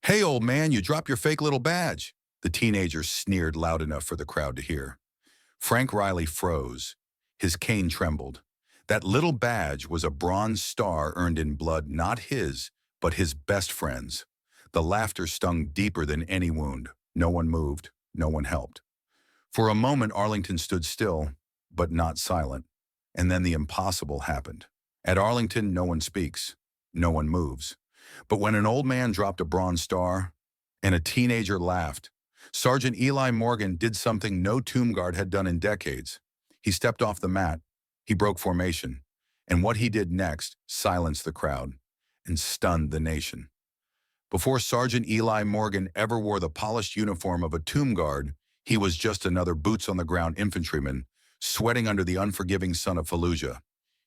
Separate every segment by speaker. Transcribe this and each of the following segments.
Speaker 1: Hey, old man, you dropped your fake little badge. The teenager sneered loud enough for the crowd to hear. Frank Riley froze. His cane trembled. That little badge was a bronze star earned in blood, not his, but his best friend's. The laughter stung deeper than any wound. No one moved. No one helped. For a moment, Arlington stood still, but not silent. And then the impossible happened. At Arlington, no one speaks. No one moves. But when an old man dropped a bronze star and a teenager laughed, Sergeant Eli Morgan did something no tomb guard had done in decades. He stepped off the mat, he broke formation, and what he did next silenced the crowd and stunned the nation. Before Sergeant Eli Morgan ever wore the polished uniform of a tomb guard, he was just another boots-on-the-ground infantryman, sweating under the unforgiving sun of Fallujah.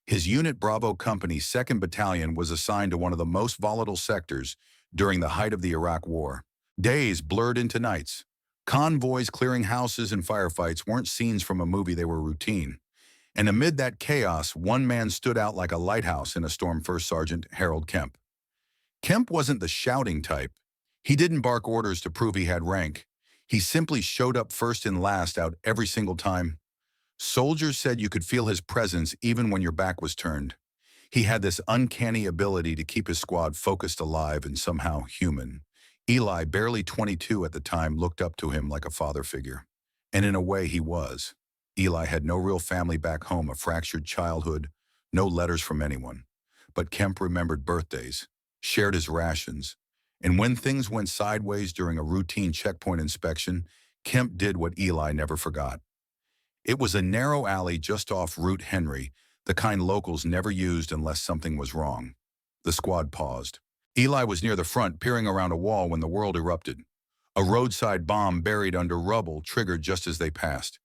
Speaker 1: His Unit Bravo Company's 2nd Battalion was assigned to one of the most volatile sectors during the height of the Iraq War. Days blurred into nights. Convoys clearing houses and firefights weren't scenes from a movie, they were routine. And amid that chaos, one man stood out like a lighthouse in a storm: First Sergeant Harold Kemp. Kemp wasn't the shouting type. He didn't bark orders to prove he had rank. He simply showed up first and last out every single time. Soldiers said you could feel his presence even when your back was turned. He had this uncanny ability to keep his squad focused, alive, and somehow human. Eli, barely 22 at the time, looked up to him like a father figure. And in a way, he was. Eli had no real family back home, a fractured childhood, no letters from anyone. But Kemp remembered birthdays, shared his rations, and when things went sideways during a routine checkpoint inspection, Kemp did what Eli never forgot. It was a narrow alley just off Route Henry, the kind locals never used unless something was wrong. The squad paused. Eli was near the front, peering around a wall when the world erupted. A roadside bomb buried under rubble triggered just as they passed.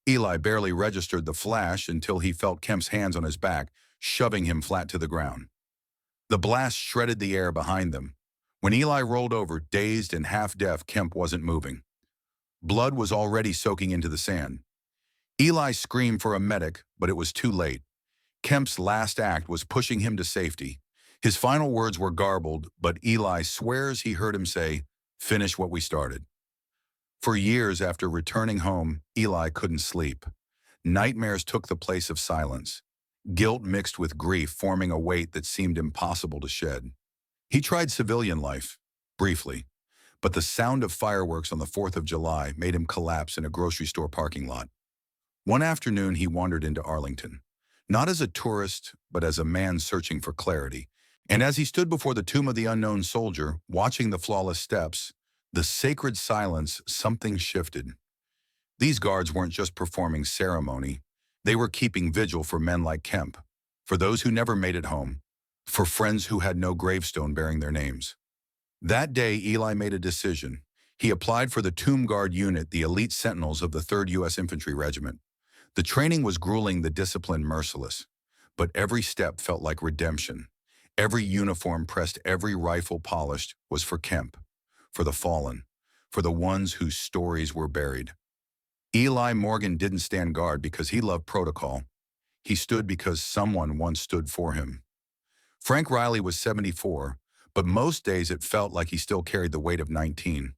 Speaker 1: Eli barely registered the flash until he felt Kemp's hands on his back, shoving him flat to the ground. The blast shredded the air behind them. When Eli rolled over, dazed and half-deaf, Kemp wasn't moving. Blood was already soaking into the sand. Eli screamed for a medic, but it was too late. Kemp's last act was pushing him to safety. His final words were garbled, but Eli swears he heard him say, "Finish what we started." For years after returning home, Eli couldn't sleep. Nightmares took the place of silence. Guilt mixed with grief, forming a weight that seemed impossible to shed. He tried civilian life, briefly, but the sound of fireworks on the 4th of July made him collapse in a grocery store parking lot. One afternoon, he wandered into Arlington, not as a tourist, but as a man searching for clarity. And as he stood before the tomb of the unknown soldier, watching the flawless steps, the sacred silence, something shifted. These guards weren't just performing ceremony. They were keeping vigil for men like Kemp, for those who never made it home, for friends who had no gravestone bearing their names. That day, Eli made a decision. He applied for the Tomb Guard unit, the elite sentinels of the 3rd U.S. Infantry Regiment. The training was grueling, the discipline merciless. But every step felt like redemption. Every uniform pressed, every rifle polished was for Kemp, for the fallen, for the ones whose stories were buried. Eli Morgan didn't stand guard because he loved protocol. He stood because someone once stood for him. Frank Riley was 74, but most days it felt like he still carried the weight of 19.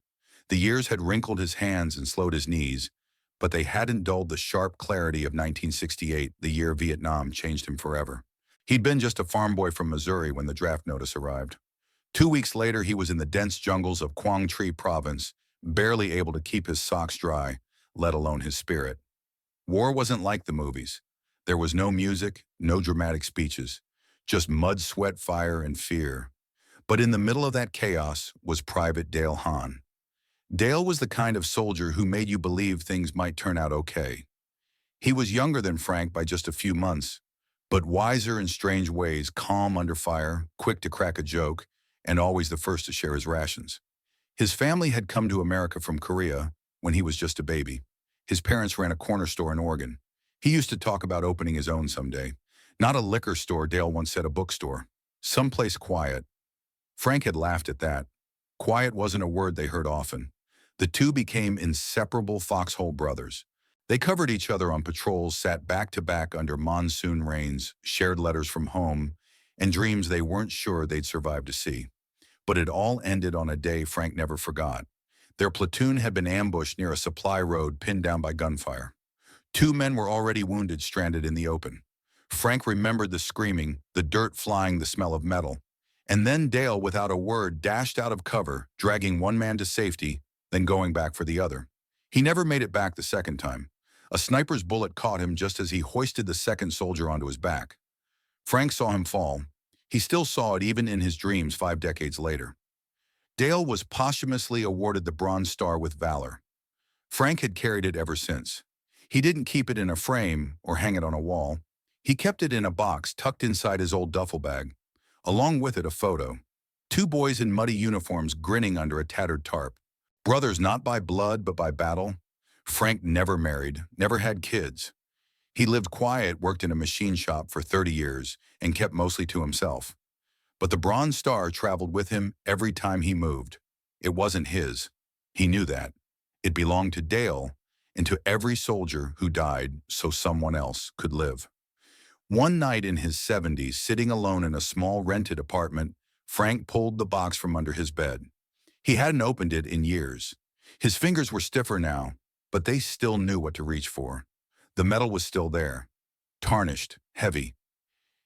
Speaker 1: The years had wrinkled his hands and slowed his knees, but they hadn't dulled the sharp clarity of 1968, the year Vietnam changed him forever. He'd been just a farm boy from Missouri when the draft notice arrived. 2 weeks later, he was in the dense jungles of Quang Tri Province, barely able to keep his socks dry, let alone his spirit. War wasn't like the movies. There was no music, no dramatic speeches, just mud, sweat, fire, and fear. But in the middle of that chaos was Private Dale Hahn. Dale was the kind of soldier who made you believe things might turn out okay. He was younger than Frank by just a few months, but wiser in strange ways, calm under fire, quick to crack a joke, and always the first to share his rations. His family had come to America from Korea when he was just a baby. His parents ran a corner store in Oregon. He used to talk about opening his own someday. Not a liquor store, Dale once said, a bookstore. Someplace quiet. Frank had laughed at that. Quiet wasn't a word they heard often. The two became inseparable foxhole brothers. They covered each other on patrols, sat back to back under monsoon rains, shared letters from home, and dreams they weren't sure they'd survive to see. But it all ended on a day Frank never forgot. Their platoon had been ambushed near a supply road pinned down by gunfire. Two men were already wounded, stranded in the open. Frank remembered the screaming, the dirt flying, the smell of metal. And then Dale, without a word, dashed out of cover, dragging one man to safety, then going back for the other. He never made it back the second time. A sniper's bullet caught him just as he hoisted the second soldier onto his back. Frank saw him fall. He still saw it even in his dreams 5 decades later. Dale was posthumously awarded the Bronze Star with Valor. Frank had carried it ever since. He didn't keep it in a frame or hang it on a wall. He kept it in a box tucked inside his old duffel bag. Along with it, a photo. Two boys in muddy uniforms grinning under a tattered tarp. Brothers not by blood but by battle. Frank never married, never had kids. He lived quiet, worked in a machine shop for 30 years, and kept mostly to himself. But the Bronze Star traveled with him every time he moved. It wasn't his. He knew that. It belonged to Dale and to every soldier who died so someone else could live. One night in his 70s, sitting alone in a small rented apartment, Frank pulled the box from under his bed. He hadn't opened it in years. His fingers were stiffer now, but they still knew what to reach for. The metal was still there, tarnished, heavy.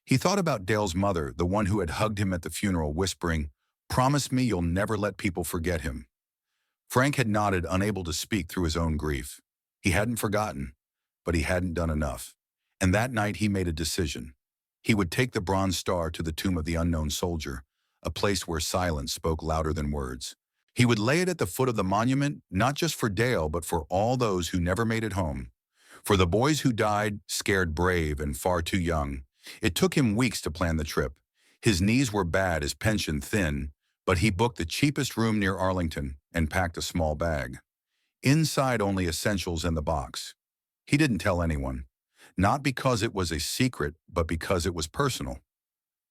Speaker 1: He thought about Dale's mother, the one who had hugged him at the funeral, whispering, "Promise me you'll never let people forget him." Frank had nodded, unable to speak through his own grief. He hadn't forgotten, but he hadn't done enough. And that night he made a decision. He would take the Bronze Star to the tomb of the unknown soldier, a place where silence spoke louder than words. He would lay it at the foot of the monument, not just for Dale, but for all those who never made it home. For the boys who died, scared, brave, and far too young. It took him weeks to plan the trip. His knees were bad, his pension thin, but he booked the cheapest room near Arlington and packed a small bag. Inside, only essentials and the box. He didn't tell anyone. Not because it was a secret, but because it was personal.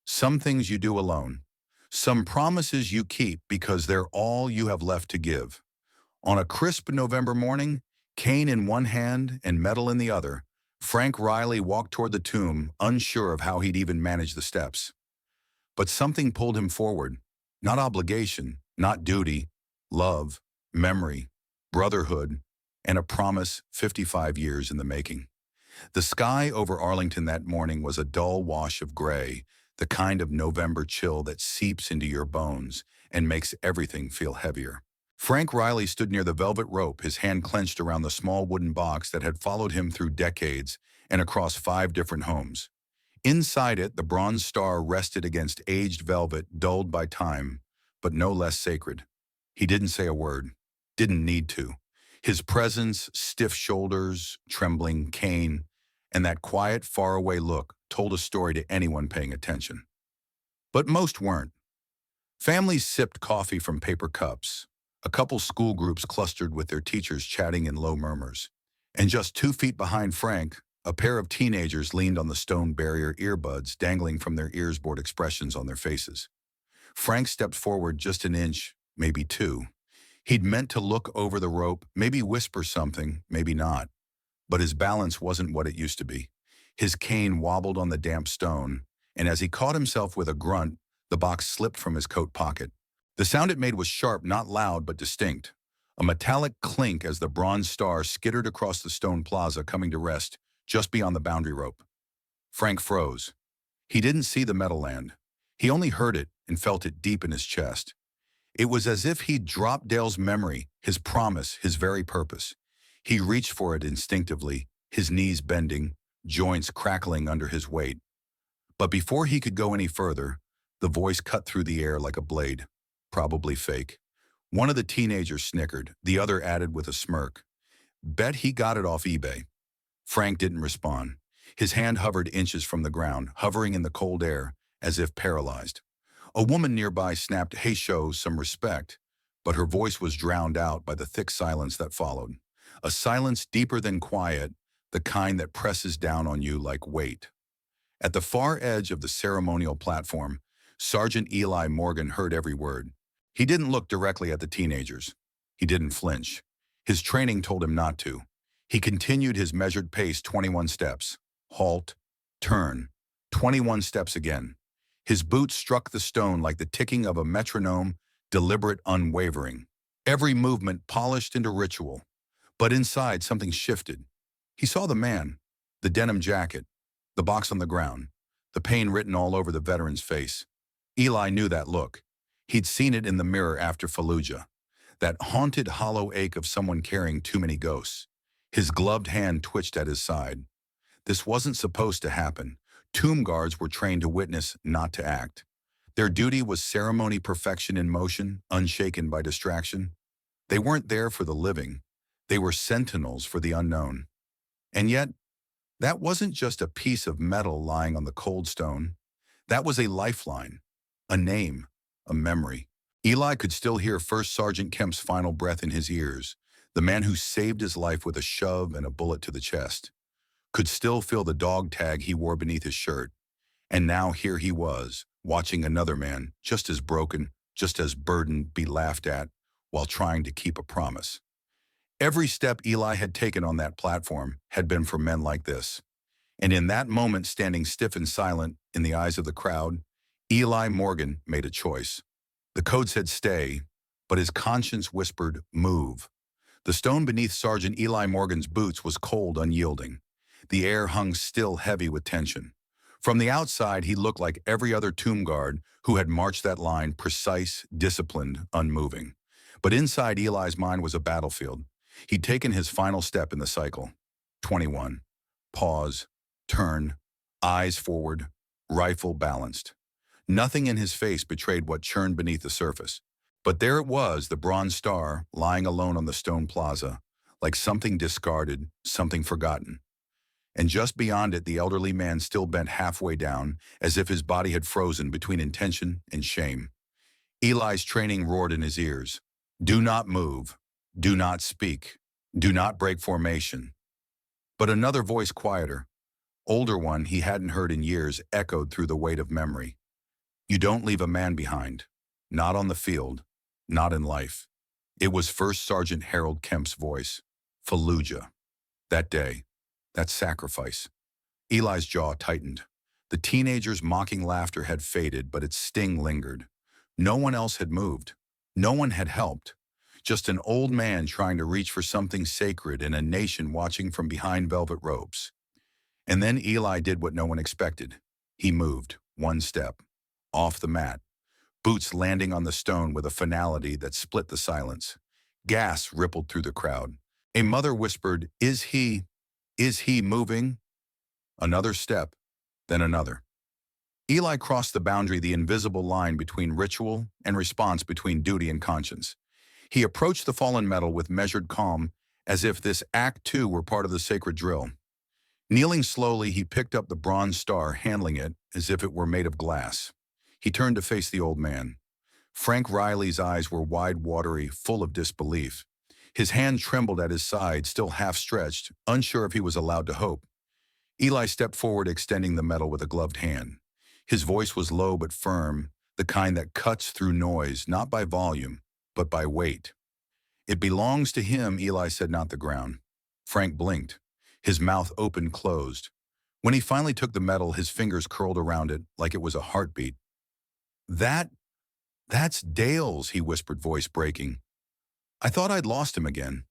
Speaker 1: Some things you do alone. Some promises you keep because they're all you have left to give. On a crisp November morning, cane in one hand and metal in the other, Frank Riley walked toward the tomb, unsure of how he'd even manage the steps. But something pulled him forward. Not obligation, not duty, love, memory, brotherhood, and a promise 55 years in the making. The sky over Arlington that morning was a dull wash of gray, the kind of November chill that seeps into your bones and makes everything feel heavier. Frank Riley stood near the velvet rope, his hand clenched around the small wooden box that had followed him through decades and across 5 different homes. Inside it, the Bronze Star rested against aged velvet, dulled by time, but no less sacred. He didn't say a word, didn't need to. His presence, stiff shoulders, trembling cane, and that quiet, faraway look told a story to anyone paying attention. But most weren't. Families sipped coffee from paper cups. A couple school groups clustered with their teachers chatting in low murmurs. And just 2 feet behind Frank, a pair of teenagers leaned on the stone barrier, earbuds dangling from their ears, bored expressions on their faces. Frank stepped forward just an inch, maybe 2. He'd meant to look over the rope, maybe whisper something, maybe not. But his balance wasn't what it used to be. His cane wobbled on the damp stone, and as he caught himself with a grunt, the box slipped from his coat pocket. The sound it made was sharp, not loud, but distinct. A metallic clink as the Bronze Star skittered across the stone plaza, coming to rest just beyond the boundary rope. Frank froze. He didn't see the metal land. He only heard it and felt it deep in his chest. It was as if he'd dropped Dale's memory, his promise, his very purpose. He reached for it instinctively, his knees bending, joints crackling under his weight. But before he could go any further, the voice cut through the air like a blade. Probably fake. One of the teenagers snickered, the other added with a smirk, "Bet he got it off eBay." Frank didn't respond. His hand hovered inches from the ground, hovering in the cold air, as if paralyzed. A woman nearby snapped, "Hey, show some respect," but her voice was drowned out by the thick silence that followed. A silence deeper than quiet, the kind that presses down on you like weight. At the far edge of the ceremonial platform, Sergeant Eli Morgan heard every word. He didn't look directly at the teenagers. He didn't flinch. His training told him not to. He continued his measured pace, 21 steps. Halt. Turn. 21 steps again. His boots struck the stone like the ticking of a metronome, deliberate, unwavering. Every movement polished into ritual. But inside, something shifted. He saw the man, the denim jacket, the box on the ground, the pain written all over the veteran's face. Eli knew that look. He'd seen it in the mirror after Fallujah. That haunted, hollow ache of someone carrying too many ghosts. His gloved hand twitched at his side. This wasn't supposed to happen. Tomb guards were trained to witness, not to act. Their duty was ceremony perfection in motion, unshaken by distraction. They weren't there for the living. They were sentinels for the unknown. And yet, that wasn't just a piece of metal lying on the cold stone. That was a lifeline, a name, a memory. Eli could still hear First Sergeant Kemp's final breath in his ears, the man who saved his life with a shove and a bullet to the chest. Could still feel the dog tag he wore beneath his shirt. And now here he was, watching another man, just as broken, just as burdened, be laughed at, while trying to keep a promise. Every step Eli had taken on that platform had been for men like this. And in that moment, standing stiff and silent in the eyes of the crowd, Eli Morgan made a choice. The code said stay, but his conscience whispered move. The stone beneath Sergeant Eli Morgan's boots was cold, unyielding. The air hung still, heavy with tension. From the outside, he looked like every other tomb guard who had marched that line, precise, disciplined, unmoving. But inside Eli's mind was a battlefield. He'd taken his final step in the cycle. 21. Pause. Turn. Eyes forward. Rifle balanced. Nothing in his face betrayed what churned beneath the surface. But there it was, the bronze star, lying alone on the stone plaza, like something discarded, something forgotten. And just beyond it, the elderly man still bent halfway down, as if his body had frozen between intention and shame. Eli's training roared in his ears. Do not move. Do not speak. Do not break formation. But another voice, quieter, older one he hadn't heard in years, echoed through the weight of memory. You don't leave a man behind. Not on the field. Not in life. It was First Sergeant Harold Kemp's voice. Fallujah. That day. That sacrifice. Eli's jaw tightened. The teenager's mocking laughter had faded, but its sting lingered. No one else had moved. No one had helped. Just an old man trying to reach for something sacred and a nation watching from behind velvet ropes. And then Eli did what no one expected. He moved, one step, off the mat, boots landing on the stone with a finality that split the silence. Gasps rippled through the crowd. A mother whispered, Is he moving? Another step, then another. Eli crossed the boundary, the invisible line between ritual and response, between duty and conscience. He approached the fallen metal with measured calm, as if this act too were part of the sacred drill. Kneeling slowly, he picked up the bronze star, handling it as if it were made of glass. He turned to face the old man. Frank Riley's eyes were wide, watery, full of disbelief. His hand trembled at his side, still half-stretched, unsure if he was allowed to hope. Eli stepped forward, extending the metal with a gloved hand. His voice was low but firm, the kind that cuts through noise, not by volume, but by weight. It belongs to him, Eli said, not the ground. Frank blinked. His mouth opened, closed. When he finally took the metal, his fingers curled around it like it was a heartbeat. That's Dale's, he whispered, voice breaking. I thought I'd lost him again.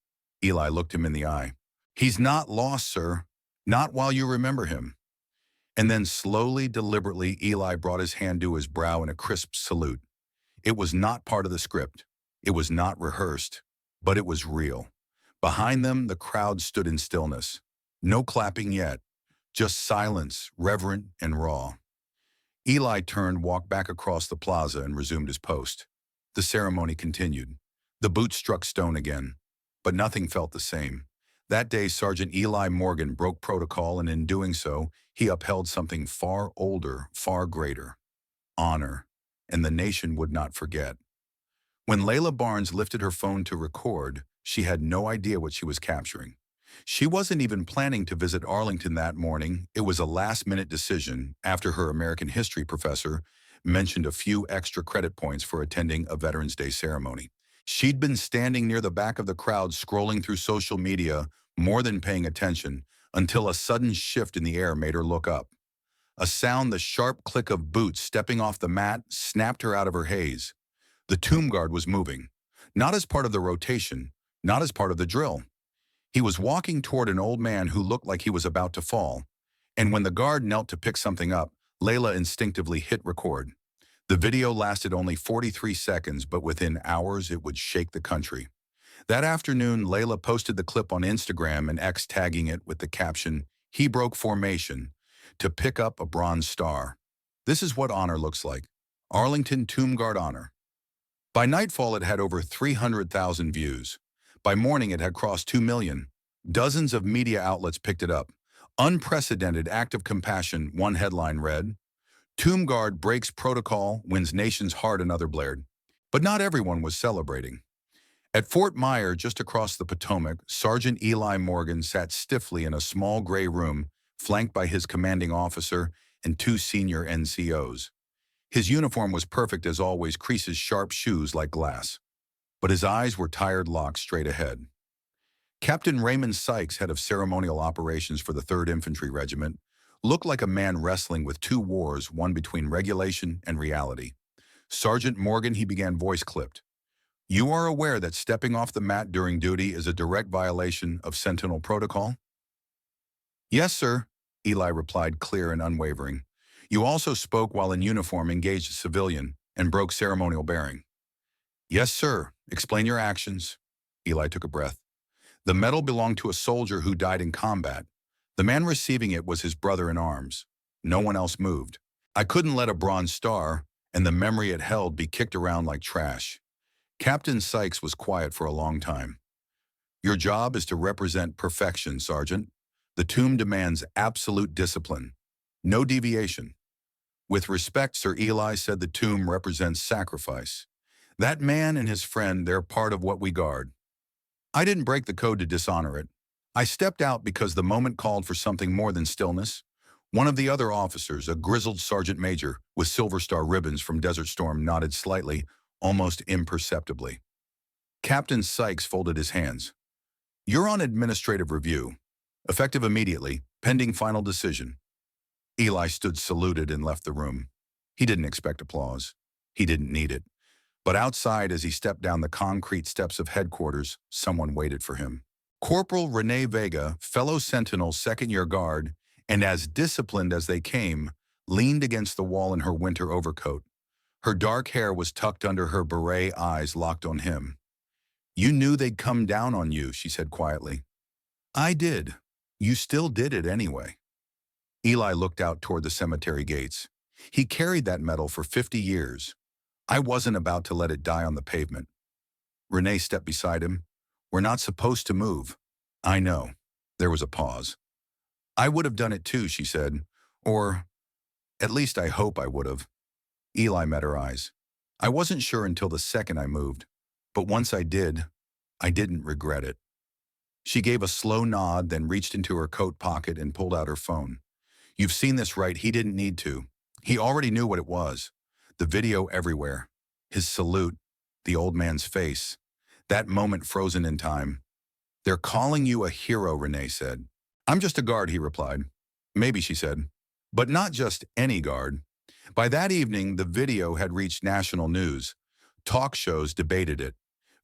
Speaker 1: Eli looked him in the eye. He's not lost, sir. Not while you remember him. And then slowly, deliberately, Eli brought his hand to his brow in a crisp salute. It was not part of the script. It was not rehearsed, but it was real. Behind them, the crowd stood in stillness. No clapping yet, just silence, reverent and raw. Eli turned, walked back across the plaza, and resumed his post. The ceremony continued. The boots struck stone again, but nothing felt the same. That day, Sergeant Eli Morgan broke protocol, and in doing so, he upheld something far older, far greater. Honor, and the nation would not forget. When Layla Barnes lifted her phone to record, she had no idea what she was capturing. She wasn't even planning to visit Arlington that morning. It was a last-minute decision after her American history professor mentioned a few extra credit points for attending a Veterans Day ceremony. She'd been standing near the back of the crowd, scrolling through social media, more than paying attention, until a sudden shift in the air made her look up. A sound, the sharp click of boots stepping off the mat, snapped her out of her haze. The tomb guard was moving. Not as part of the rotation, not as part of the drill. He was walking toward an old man who looked like he was about to fall. And when the guard knelt to pick something up, Layla instinctively hit record. The video lasted only 43 seconds, but within hours it would shake the country. That afternoon, Layla posted the clip on Instagram and X, tagging it with the caption, "He broke formation to pick up a bronze star." This is what honor looks like. Arlington Tomb Guard honor. By nightfall, it had over 300,000 views. By morning, it had crossed 2 million. Dozens of media outlets picked it up. Unprecedented act of compassion, one headline read. Tomb Guard breaks protocol, wins nation's heart, another blared. But not everyone was celebrating. At Fort Myer, just across the Potomac, Sergeant Eli Morgan sat stiffly in a small gray room, flanked by his commanding officer and 2 senior NCOs. His uniform was perfect as always, creases, sharp shoes like glass. But his eyes were tired, locked straight ahead. Captain Raymond Sykes, head of ceremonial operations for the 3rd Infantry Regiment, looked like a man wrestling with 2 wars, one between regulation and reality. Sergeant Morgan, he began, voice clipped. You are aware that stepping off the mat during duty is a direct violation of Sentinel protocol? Yes, sir, Eli replied, clear and unwavering. You also spoke while in uniform, engaged a civilian, and broke ceremonial bearing. Yes, sir. Explain your actions. Eli took a breath. The medal belonged to a soldier who died in combat. The man receiving it was his brother in arms. No one else moved. I couldn't let a bronze star, and the memory it held, be kicked around like trash. Captain Sykes was quiet for a long time. Your job is to represent perfection, Sergeant. The tomb demands absolute discipline. No deviation. With respect, Sir Eli said, the tomb represents sacrifice. That man and his friend, they're part of what we guard. I didn't break the code to dishonor it. I stepped out because the moment called for something more than stillness. One of the other officers, a grizzled sergeant major with Silver Star ribbons from Desert Storm, nodded slightly, almost imperceptibly. Captain Sykes folded his hands. You're on administrative review. Effective immediately, pending final decision. Eli stood saluted and left the room. He didn't expect applause. He didn't need it. But outside, as he stepped down the concrete steps of headquarters, someone waited for him. Corporal Renee Vega, fellow Sentinel, 2nd Year Guard, and as disciplined as they came, leaned against the wall in her winter overcoat. Her dark hair was tucked under her beret, eyes locked on him. You knew they'd come down on you, she said quietly. I did. You still did it anyway. Eli looked out toward the cemetery gates. He carried that medal for 50 years. I wasn't about to let it die on the pavement. Renee stepped beside him. We're not supposed to move. I know. There was a pause. I would have done it too, she said. Or, at least I hope I would have. Eli met her eyes. I wasn't sure until the second I moved. But once I did, I didn't regret it. She gave a slow nod, then reached into her coat pocket and pulled out her phone. You've seen this, right? He didn't need to. He already knew what it was. The video everywhere. His salute. The old man's face. That moment frozen in time. They're calling you a hero, Renee said. I'm just a guard, he replied. Maybe, she said. But not just any guard. By that evening, the video had reached national news. Talk shows debated it.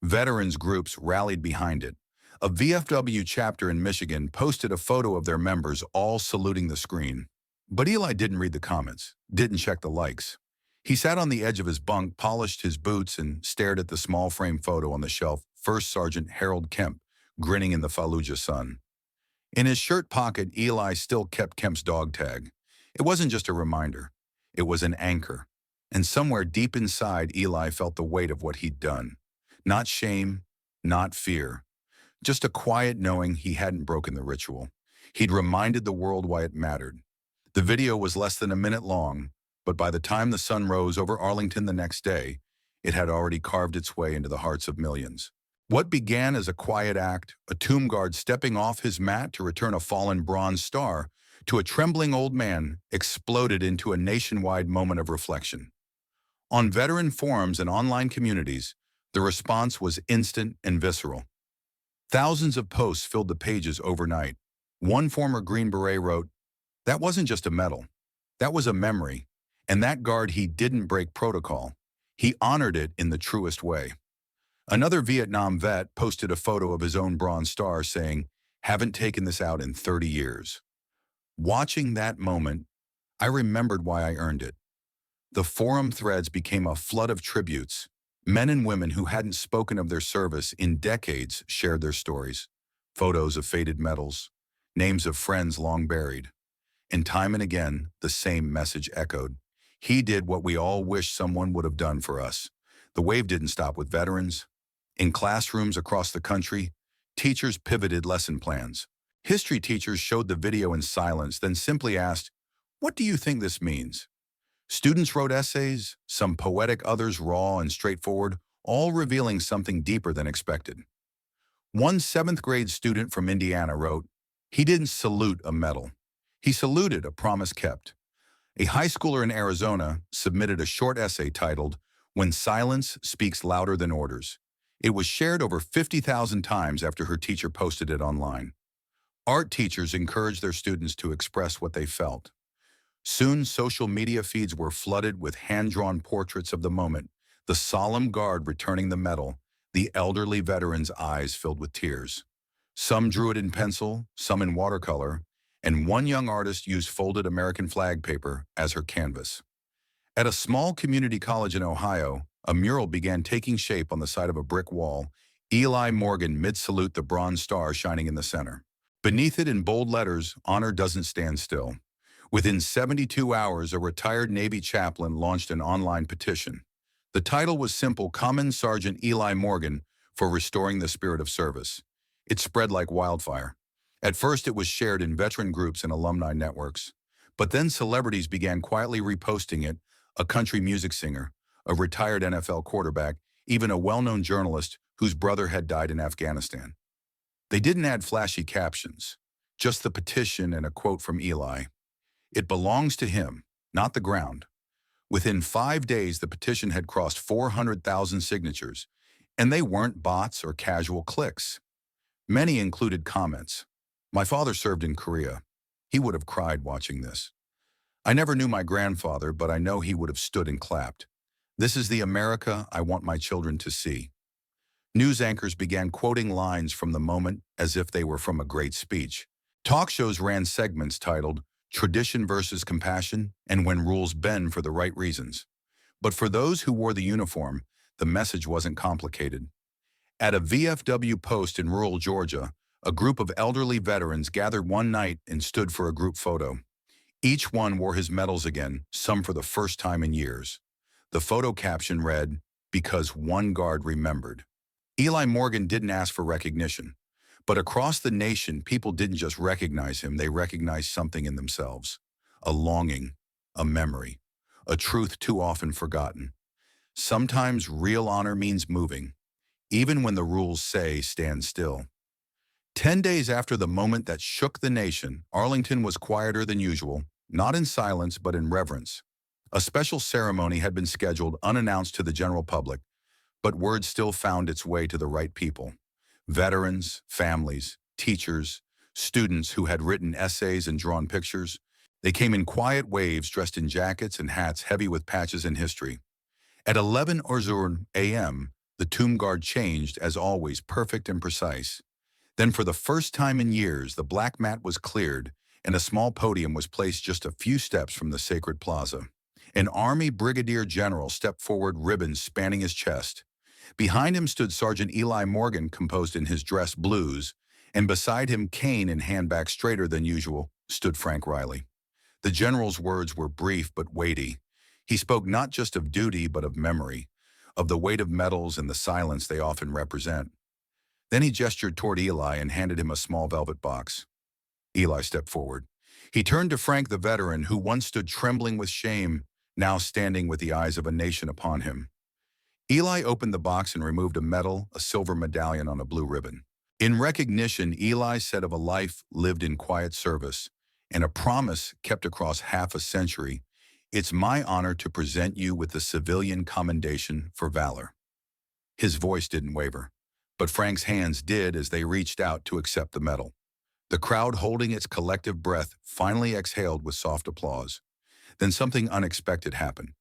Speaker 1: Veterans groups rallied behind it. A VFW chapter in Michigan posted a photo of their members all saluting the screen. But Eli didn't read the comments, didn't check the likes. He sat on the edge of his bunk, polished his boots, and stared at the small frame photo on the shelf, First Sergeant Harold Kemp, grinning in the Fallujah sun. In his shirt pocket, Eli still kept Kemp's dog tag. It wasn't just a reminder. It was an anchor. And somewhere deep inside, Eli felt the weight of what he'd done. Not shame, not fear. Just a quiet knowing he hadn't broken the ritual. He'd reminded the world why it mattered. The video was less than a minute long, but by the time the sun rose over Arlington the next day, it had already carved its way into the hearts of millions. What began as a quiet act, a tomb guard stepping off his mat to return a fallen bronze star, to a trembling old man, exploded into a nationwide moment of reflection. On veteran forums and online communities, the response was instant and visceral. Thousands of posts filled the pages overnight. One former Green Beret wrote, "That wasn't just a medal. That was a memory. And that guard, he didn't break protocol. He honored it in the truest way. Another Vietnam vet posted a photo of his own Bronze Star saying, "Haven't taken this out in 30 years. Watching that moment, I remembered why I earned it. The forum threads became a flood of tributes. Men and women who hadn't spoken of their service in decades shared their stories. Photos of faded medals, names of friends long buried. And time and again, the same message echoed. He did what we all wish someone would have done for us. The wave didn't stop with veterans. In classrooms across the country, teachers pivoted lesson plans. History teachers showed the video in silence, then simply asked, "What do you think this means?" Students wrote essays, some poetic, others raw and straightforward, all revealing something deeper than expected. One seventh-grade student from Indiana wrote, "He didn't salute a medal. He saluted a promise kept." A high schooler in Arizona submitted a short essay titled, "When Silence Speaks Louder Than Orders." It was shared over 50,000 times after her teacher posted it online. Art teachers encouraged their students to express what they felt. Soon, social media feeds were flooded with hand-drawn portraits of the moment, the solemn guard returning the medal, the elderly veteran's eyes filled with tears. Some drew it in pencil, some in watercolor, and one young artist used folded American flag paper as her canvas. At a small community college in Ohio, a mural began taking shape on the side of a brick wall, Eli Morgan mid-salute, the Bronze Star shining in the center. Beneath it in bold letters, "Honor doesn't stand still." Within 72 hours, a retired Navy chaplain launched an online petition. The title was simple: "Common Sergeant Eli Morgan for Restoring the Spirit of Service." It spread like wildfire. At first, it was shared in veteran groups and alumni networks. But then celebrities began quietly reposting it: a country music singer, a retired NFL quarterback, even a well-known journalist whose brother had died in Afghanistan. They didn't add flashy captions, just the petition and a quote from Eli. "It belongs to him, not the ground." Within 5 days, the petition had crossed 400,000 signatures, and they weren't bots or casual clicks. Many included comments. "My father served in Korea. He would have cried watching this. I never knew my grandfather, but I know he would have stood and clapped. This is the America I want my children to see." News anchors began quoting lines from the moment as if they were from a great speech. Talk shows ran segments titled "Tradition versus Compassion" and "When Rules Bend for the Right Reasons." But for those who wore the uniform, the message wasn't complicated. At a VFW post in rural Georgia, a group of elderly veterans gathered one night and stood for a group photo. Each one wore his medals again, some for the first time in years. The photo caption read, "Because one guard remembered." Eli Morgan didn't ask for recognition. But across the nation, people didn't just recognize him, they recognized something in themselves. A longing, a memory, a truth too often forgotten. Sometimes real honor means moving, even when the rules say stand still. 10 days after the moment that shook the nation, Arlington was quieter than usual, not in silence but in reverence. A special ceremony had been scheduled unannounced to the general public, but word still found its way to the right people. Veterans, families, teachers, students who had written essays and drawn pictures. They came in quiet waves dressed in jackets and hats heavy with patches and history. At 11:00 a.m., the tomb guard changed, as always, perfect and precise. Then for the first time in years, the black mat was cleared and a small podium was placed just a few steps from the sacred plaza. An Army brigadier general stepped forward, ribbons spanning his chest. Behind him stood Sergeant Eli Morgan, composed in his dress blues, and beside him, cane in hand back straighter than usual, stood Frank Riley. The general's words were brief but weighty. He spoke not just of duty but of memory, of the weight of medals and the silence they often represent. Then he gestured toward Eli and handed him a small velvet box. Eli stepped forward. He turned to Frank, the veteran, who once stood trembling with shame, now standing with the eyes of a nation upon him. Eli opened the box and removed a medal, a silver medallion on a blue ribbon. In recognition, Eli said, of a life lived in quiet service and a promise kept across half a century, "It's my honor to present you with the Civilian Commendation for Valor." His voice didn't waver, but Frank's hands did as they reached out to accept the medal. The crowd, holding its collective breath, finally exhaled with soft applause. Then something unexpected happened.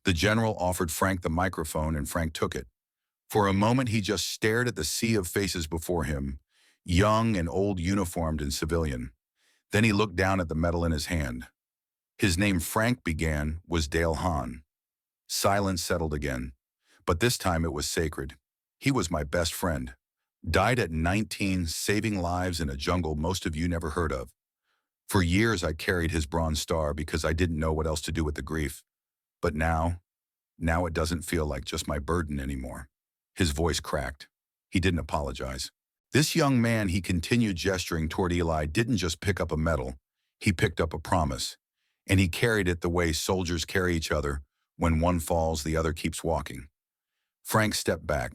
Speaker 1: The general offered Frank the microphone and Frank took it. For a moment, he just stared at the sea of faces before him, young and old, uniformed and civilian. Then he looked down at the medal in his hand. His name, Frank began, was Dale Hahn. Silence settled again, but this time it was sacred. He was my best friend. Died at 19, saving lives in a jungle most of you never heard of. For years I carried his bronze star because I didn't know what else to do with the grief. But now it doesn't feel like just my burden anymore. His voice cracked. He didn't apologize. This young man, he continued gesturing toward Eli, didn't just pick up a medal. He picked up a promise. And he carried it the way soldiers carry each other. When one falls, the other keeps walking. Frank stepped back.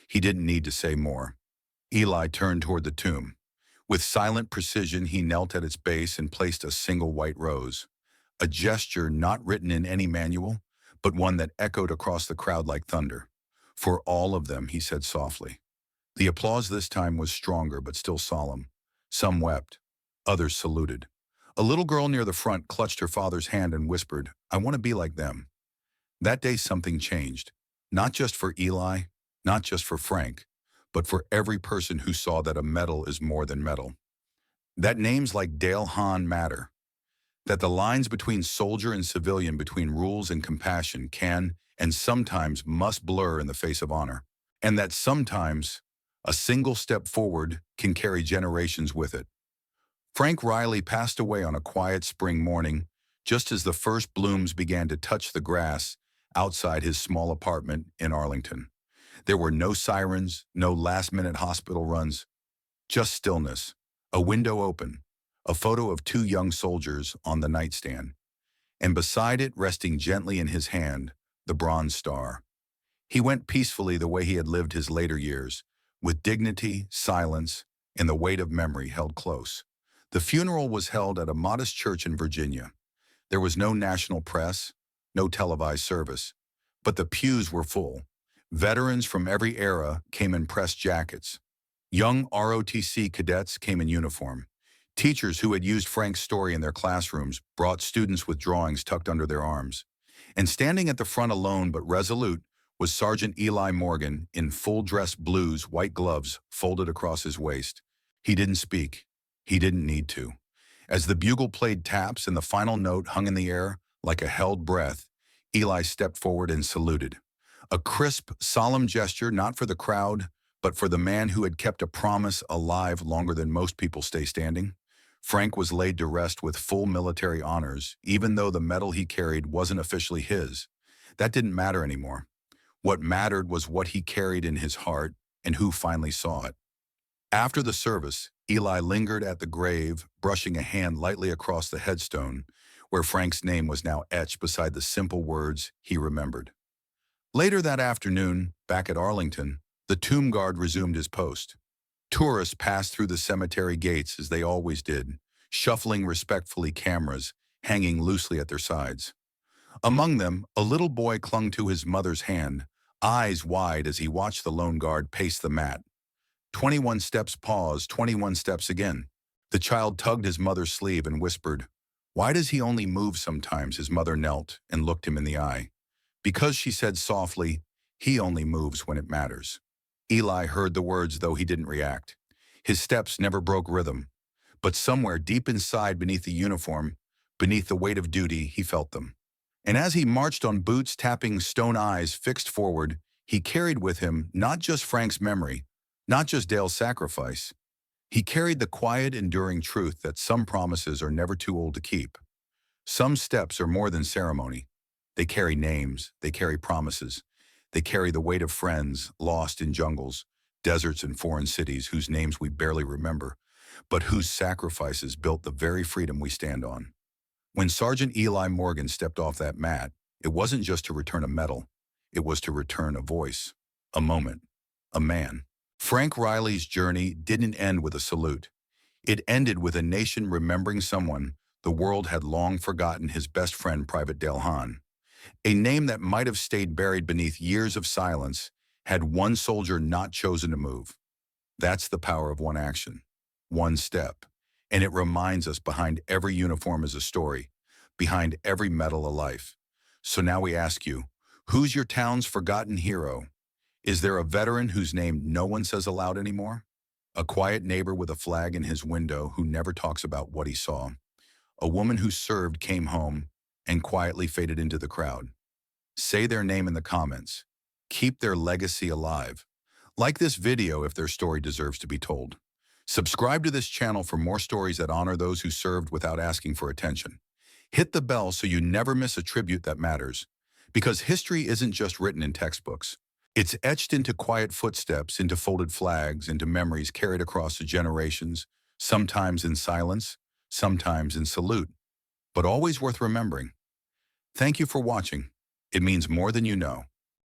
Speaker 1: He didn't need to say more. Eli turned toward the tomb. With silent precision, he knelt at its base and placed a single white rose. A gesture not written in any manual, but one that echoed across the crowd like thunder. For all of them, he said softly. The applause this time was stronger but still solemn. Some wept. Others saluted. A little girl near the front clutched her father's hand and whispered, "I want to be like them." That day something changed. Not just for Eli, not just for Frank, but for every person who saw that a medal is more than medal. That names like Dale Hahn matter. That the lines between soldier and civilian, between rules and compassion can and sometimes must blur in the face of honor. And that sometimes a single step forward can carry generations with it. Frank Riley passed away on a quiet spring morning, just as the first blooms began to touch the grass outside his small apartment in Arlington. There were no sirens, no last-minute hospital runs, just stillness, a window open, a photo of two young soldiers on the nightstand, and beside it, resting gently in his hand, the bronze star. He went peacefully the way he had lived his later years, with dignity, silence, and the weight of memory held close. The funeral was held at a modest church in Virginia. There was no national press, no televised service, but the pews were full. Veterans from every era came in pressed jackets. Young ROTC cadets came in uniform. Teachers who had used Frank's story in their classrooms brought students with drawings tucked under their arms. And standing at the front alone but resolute was Sergeant Eli Morgan in full-dress blues, white gloves folded across his waist. He didn't speak. He didn't need to. As the bugle played taps and the final note hung in the air like a held breath, Eli stepped forward and saluted. A crisp, solemn gesture, not for the crowd, but for the man who had kept a promise alive longer than most people stay standing. Frank was laid to rest with full military honors, even though the medal he carried wasn't officially his. That didn't matter anymore. What mattered was what he carried in his heart and who finally saw it. After the service, Eli lingered at the grave, brushing a hand lightly across the headstone, where Frank's name was now etched beside the simple words he remembered. Later that afternoon, back at Arlington, the tomb guard resumed his post. Tourists passed through the cemetery gates as they always did, shuffling respectfully, cameras hanging loosely at their sides. Among them, a little boy clung to his mother's hand, eyes wide as he watched the lone guard pace the mat. 21 steps, pause, 21 steps again. The child tugged his mother's sleeve and whispered, "Why does he only move sometimes?" His mother knelt and looked him in the eye. "Because," she said softly, "he only moves when it matters." Eli heard the words, though he didn't react. His steps never broke rhythm, but somewhere deep inside, beneath the uniform, beneath the weight of duty, he felt them. And as he marched on boots, tapping, stone eyes fixed forward, he carried with him not just Frank's memory, not just Dale's sacrifice. He carried the quiet, enduring truth that some promises are never too old to keep. Some steps are more than ceremony. They carry names, they carry promises. They carry the weight of friends lost in jungles, deserts, and foreign cities whose names we barely remember, but whose sacrifices built the very freedom we stand on. When Sergeant Eli Morgan stepped off that mat, it wasn't just to return a medal. It was to return a voice, a moment, a man. Frank Riley's journey didn't end with a salute. It ended with a nation remembering someone the world had long forgotten: his best friend, Private Dale Hahn. A name that might have stayed buried beneath years of silence had one soldier not chosen to move. That's the power of one action, one step. And it reminds us behind every uniform is a story, behind every medal of life. So now we ask you, who's your town's forgotten hero? Is there a veteran whose name no one says aloud anymore? A quiet neighbor with a flag in his window who never talks about what he saw? A woman who served came home and quietly faded into the crowd? Say their name in the comments. Keep their legacy alive. Like this video if their story deserves to be told. Subscribe to this channel for more stories that honor those who served without asking for attention. Hit the bell so you never miss a tribute that matters. Because history isn't just written in textbooks. It's etched into quiet footsteps, into folded flags, into memories carried across the generations, sometimes in silence, sometimes in salute, but always worth remembering. Thank you for watching. It means more than you know.